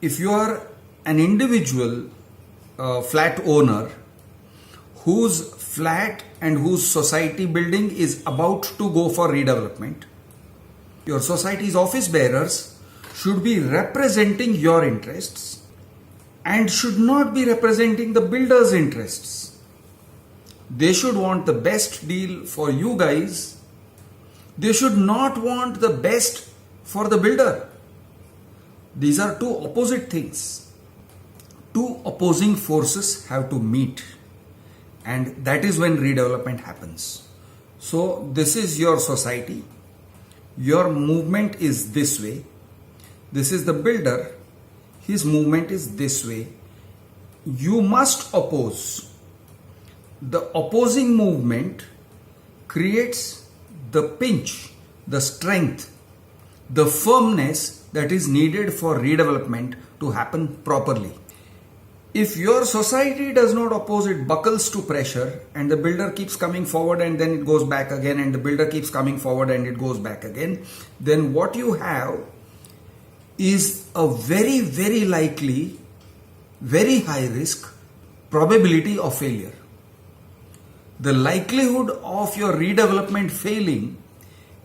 if you are an individual flat owner whose flat and whose society building is about to go for redevelopment, your society's office bearers should be representing your interests and should not be representing the builder's interests. They should want the best deal for you guys. They should not want the best for the builder. These are two opposite things. Two opposing forces have to meet, and that is when redevelopment happens. So this is your society. Your movement is this way. This is the builder. His movement is this way. You must oppose. The opposing movement creates the pinch, the strength, the firmness that is needed for redevelopment to happen properly. If your society does not oppose, it buckles to pressure, and the builder keeps coming forward and then it goes back again, and the builder keeps coming forward and it goes back again, then what you have is a very, very likely, very high risk probability of failure. The likelihood of your redevelopment failing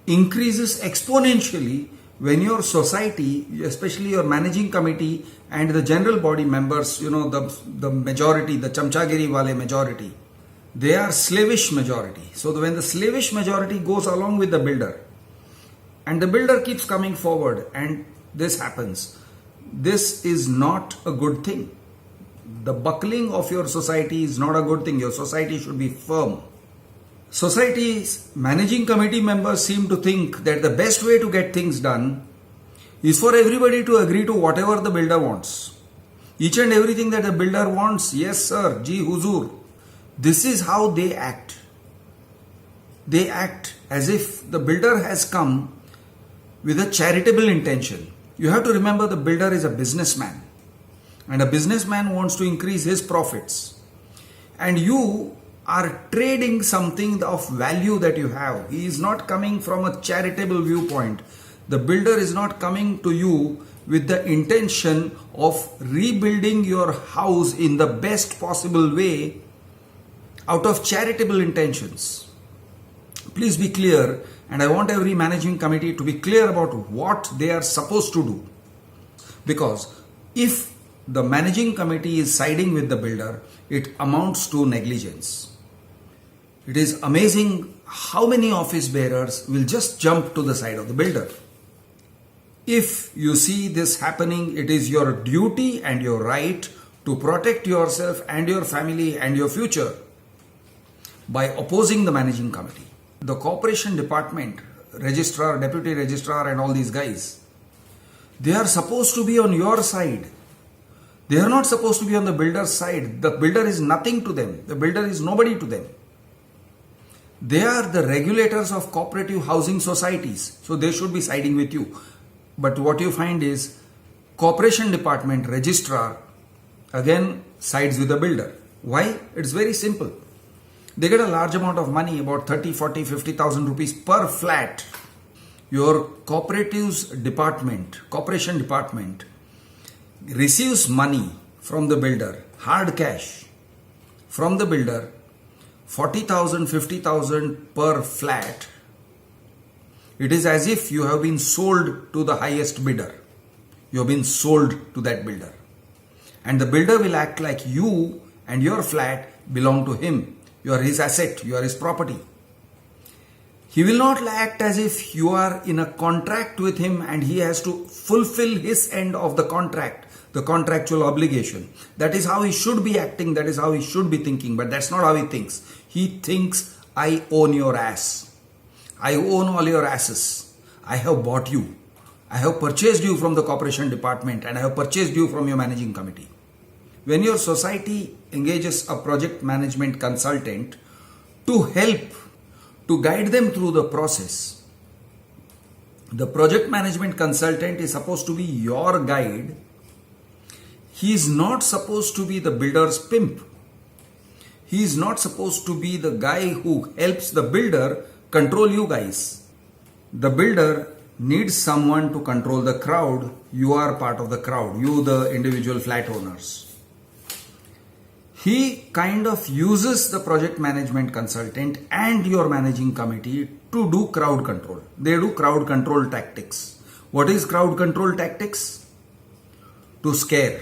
increases exponentially when your society, especially your managing committee and the general body members, the majority, the chamchagiri wale majority, they are slavish majority. So when the slavish majority goes along with the builder and the builder keeps coming forward and this happens, this is not a good thing. The buckling of your society is not a good thing. Your society should be firm. Society's managing committee members seem to think that the best way to get things done is for everybody to agree to whatever the builder wants. Each and everything that the builder wants, yes sir, ji huzur. This is how they act. They act as if the builder has come with a charitable intention. You have to remember the builder is a businessman, and a businessman wants to increase his profits. And you are trading something of value that you have. He is not coming from a charitable viewpoint. The builder is not coming to you with the intention of rebuilding your house in the best possible way out of charitable intentions. Please be clear, and I want every managing committee to be clear about what they are supposed to do. Because if the managing committee is siding with the builder, it amounts to negligence. It is amazing how many office bearers will just jump to the side of the builder. If you see this happening, it is your duty and your right to protect yourself and your family and your future by opposing the managing committee. The corporation department, registrar, deputy registrar and all these guys, they are supposed to be on your side. They are not supposed to be on the builder's side. The builder is nothing to them. The builder is nobody to them. They are the regulators of cooperative housing societies. So they should be siding with you. But what you find is corporation department registrar again sides with the builder. Why? It's very simple. They get a large amount of money, about 30, 40, 50,000 rupees per flat. Your cooperatives department, corporation department receives money from the builder, hard cash from the builder, 40,000, 50,000 per flat. It is as if you have been sold to the highest bidder. You have been sold to that builder. And the builder will act like you and your flat belong to him. You are his asset, you are his property. He will not act as if you are in a contract with him and he has to fulfill his end of the contract, the contractual obligation. That is how he should be acting, that is how he should be thinking, but that's not how he thinks. He thinks, I own your ass. I own all your asses. I have bought you. I have purchased you from the corporation department and I have purchased you from your managing committee. When your society engages a project management consultant to help, to guide them through the process, the project management consultant is supposed to be your guide. He is not supposed to be the builder's pimp. He is not supposed to be the guy who helps the builder control you guys. The builder needs someone to control the crowd, you are part of the crowd, you the individual flat owners. He kind of uses the project management consultant and your managing committee to do crowd control. They do crowd control tactics. What is crowd control tactics? To scare,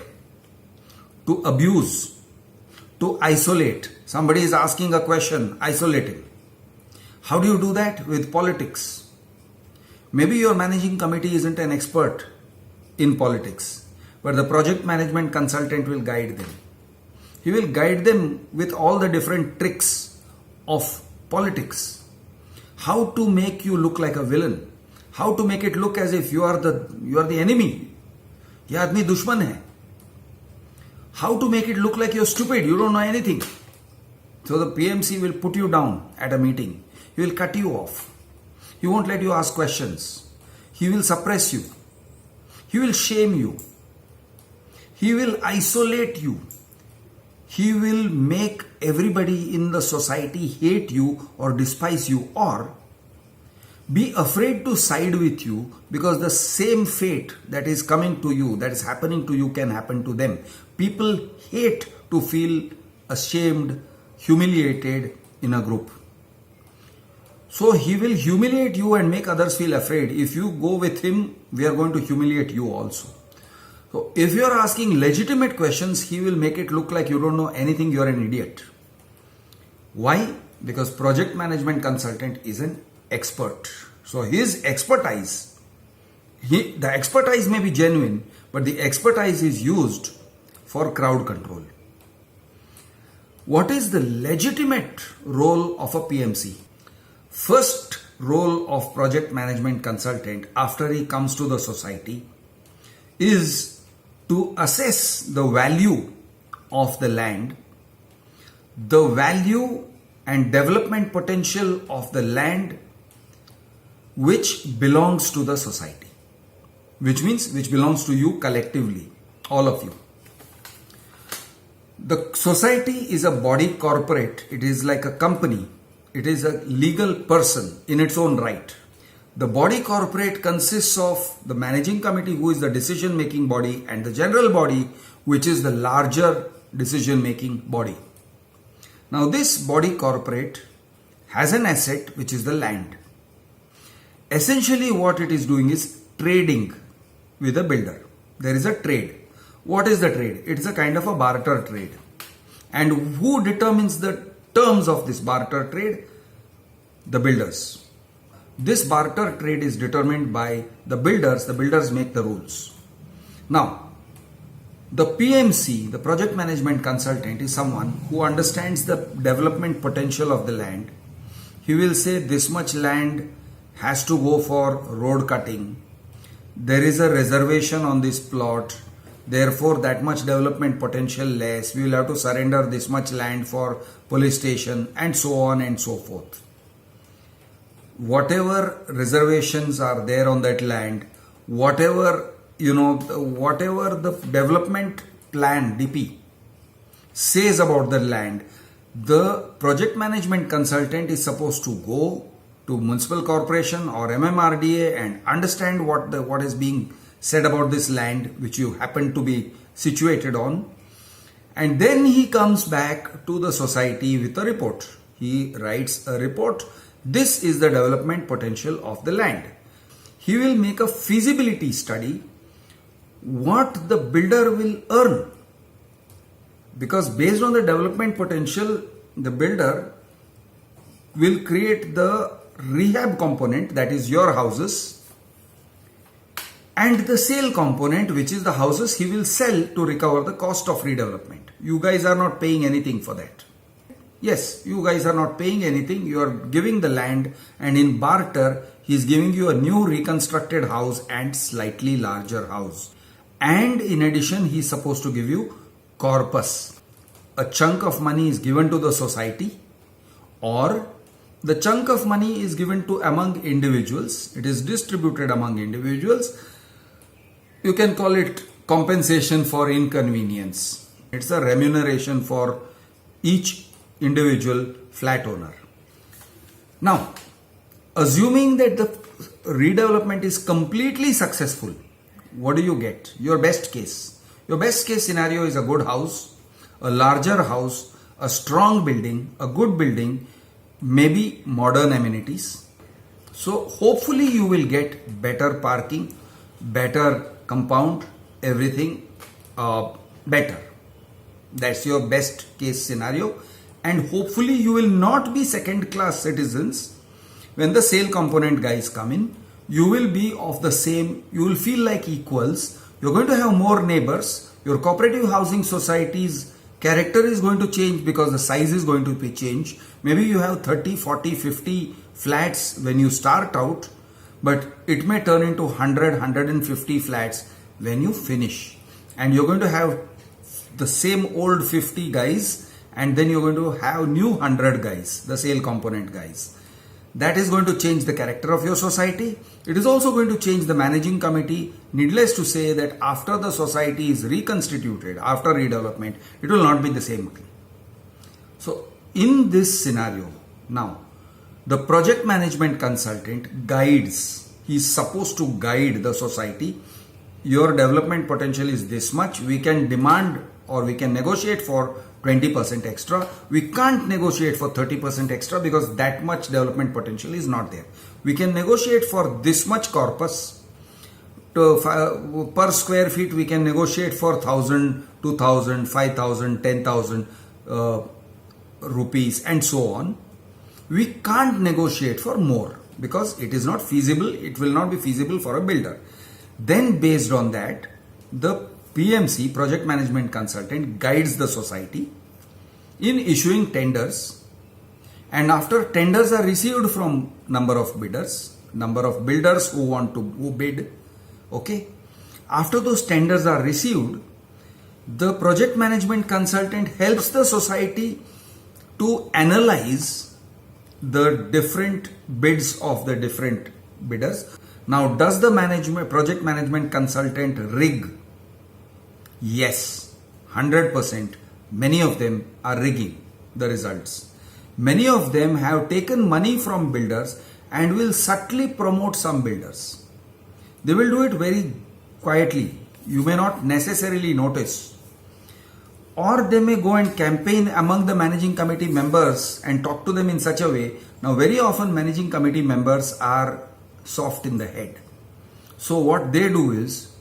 to abuse, to isolate. Somebody is asking a question, isolate him. How do you do that? With politics. Maybe your managing committee isn't an expert in politics, but the project management consultant will guide them. He will guide them with all the different tricks of politics. How to make you look like a villain. How to make it look as if you are the enemy. ये आदमी दुश्मन है. How to make it look like you're stupid, you don't know anything. So the PMC will put you down at a meeting. He will cut you off. He won't let you ask questions. He will suppress you. He will shame you. He will isolate you. He will make everybody in the society hate you or despise you or be afraid to side with you because the same fate that is coming to you, that is happening to you, can happen to them. People hate to feel ashamed, humiliated in a group. So he will humiliate you and make others feel afraid. If you go with him, we are going to humiliate you also. So if you are asking legitimate questions, he will make it look like you don't know anything, you are an idiot. Why? Because project management consultant is an expert. So his expertise, the expertise may be genuine, but the expertise is used for crowd control. What is the legitimate role of a PMC? First role of project management consultant after he comes to the society is to assess the value of the land, the value and development potential of the land which belongs to the society, which means which belongs to you collectively, all of you. The society is a body corporate, it is like a company, it is a legal person in its own right. The body corporate consists of the managing committee, who is the decision making body, and the general body, which is the larger decision making body. Now this body corporate has an asset which is the land. Essentially what it is doing is trading with a builder. There is a trade. What is the trade? It is a kind of a barter trade. And who determines the terms of this barter trade? The builders. This barter trade is determined by the builders make the rules. Now, the PMC, the project management consultant, is someone who understands the development potential of the land. He will say this much land has to go for road cutting. There is a reservation on this plot. Therefore, that much development potential less. We will have to surrender this much land for police station and so on and so forth. Whatever reservations are there on that land, whatever the development plan DP says about the land, the project management consultant is supposed to go to municipal corporation or MMRDA and understand what is being said about this land which you happen to be situated on, and then he comes back to the society with a report. He writes a report. This is the development potential of the land. He will make a feasibility study what the builder will earn, because based on the development potential, the builder will create the rehab component, that is your houses, and the sale component, which is the houses he will sell to recover the cost of redevelopment. You guys are not paying anything for that. Yes, you guys are not paying anything. You are giving the land, and in barter, he is giving you a new reconstructed house and slightly larger house. And in addition, he is supposed to give you corpus. A chunk of money is given to the society, or the chunk of money is given to among individuals. It is distributed among individuals. You can call it compensation for inconvenience. It's a remuneration for each individual flat owner. Now, assuming that the redevelopment is completely successful, what do you get? Your best case. Your best case scenario is a good house, a larger house, a strong building, a good building, maybe modern amenities. So hopefully you will get better parking, better compound, everything better. That's your best case scenario, and hopefully you will not be second class citizens when the sale component guys come in. You will be of the same, you will feel like equals. You're going to have more neighbors. Your cooperative housing society's character is going to change because the size is going to be changed. Maybe you have 30, 40, 50 flats when you start out, but it may turn into 100, 150 flats when you finish. And you're going to have the same old 50 guys, and then you're going to have new 100 guys, the sale component guys. That is going to change the character of your society. It is also going to change the managing committee. Needless to say that after the society is reconstituted, after redevelopment, it will not be the same again. So in this scenario, now the project management consultant guides. He is supposed to guide the society. Your development potential is this much. We can demand or we can negotiate for 20% extra. We can't negotiate for 30% extra because that much development potential is not there. We can negotiate for this much corpus. Per square feet, we can negotiate for 1,000, 2,000, 5,000, 10,000 rupees and so on. We can't negotiate for more because it is not feasible. It will not be feasible for a builder. Then based on that, the PMC, project management consultant, guides the society in issuing tenders, and after tenders are received from number of bidders who bid, okay, after those tenders are received, the project management consultant helps the society to analyze the different bids of the different bidders. Now, does the project management consultant rig? Yes, 100%. Many of them are rigging the results. Many of them have taken money from builders and will subtly promote some builders. They will do it very quietly. You may not necessarily notice. Or they may go and campaign among the managing committee members and talk to them in such a way. Now, very often managing committee members are soft in the head. So what they do is,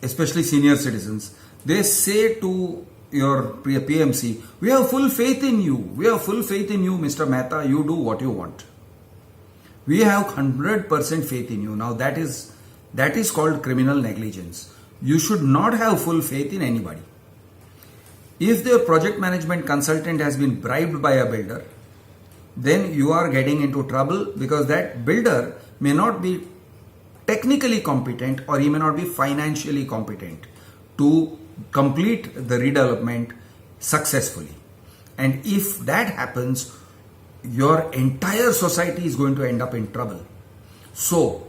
especially senior citizens, they say to your PMC, we have full faith in you. We have full faith in you, Mr. Mehta. You do what you want. We have 100% faith in you. Now that is called criminal negligence. You should not have full faith in anybody. If the project management consultant has been bribed by a builder, then you are getting into trouble because that builder may not be technically competent or he may not be financially competent to complete the redevelopment successfully. And if that happens, your entire society is going to end up in trouble. So,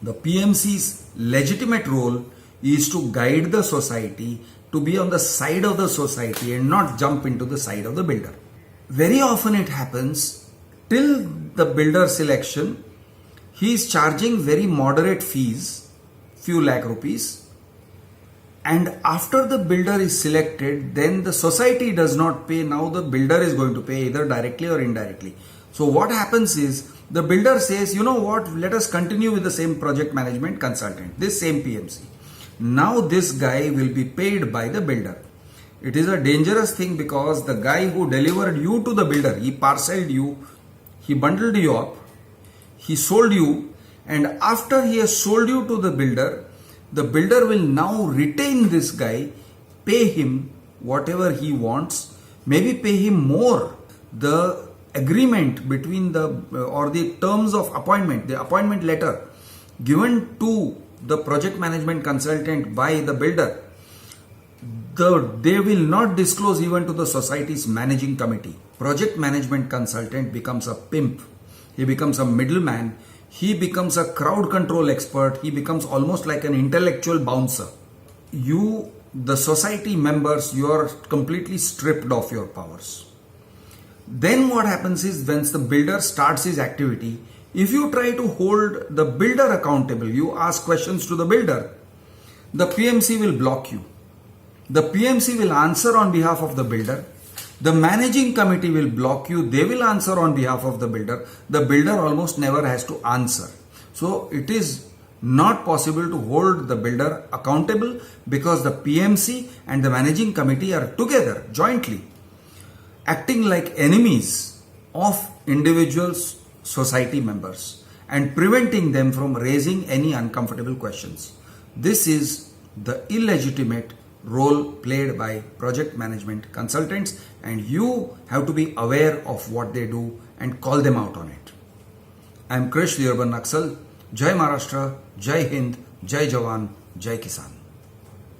the PMC's legitimate role is to guide the society, to be on the side of the society and not jump into the side of the builder. Very often it happens, till the builder selection, he is charging very moderate fees, few lakh rupees, and after the builder is selected, then the society does not pay. Now the builder is going to pay either directly or indirectly. So what happens is, the builder says, you know what, let us continue with the same project management consultant, this same PMC. Now this guy will be paid by the builder. It is a dangerous thing because the guy who delivered you to the builder, he parceled you, he bundled you up, he sold you, and after he has sold you to the builder will now retain this guy, pay him whatever he wants, maybe pay him more. The agreement between the terms of appointment, the appointment letter given to the project management consultant by the builder, they will not disclose even to the society's managing committee. Project management consultant becomes a pimp. He becomes a middleman. He becomes a crowd control expert. He becomes almost like an intellectual bouncer. You, the society members, you are completely stripped of your powers. Then what happens is, once the builder starts his activity, If you try to hold the builder accountable, you ask questions to the builder, the PMC will block you. The PMC will answer on behalf of the builder. The managing committee will block you. They will answer on behalf of the builder. The builder almost never has to answer. So it is not possible to hold the builder accountable because the PMC and the managing committee are together jointly acting like enemies of individuals, society members, and preventing them from raising any uncomfortable questions. This is the illegitimate role played by project management consultants, and you have to be aware of what they do and call them out on it. I am Krish, the Urban Naxal. Jai Maharashtra, Jai Hind, Jai Jawan, Jai Kisan.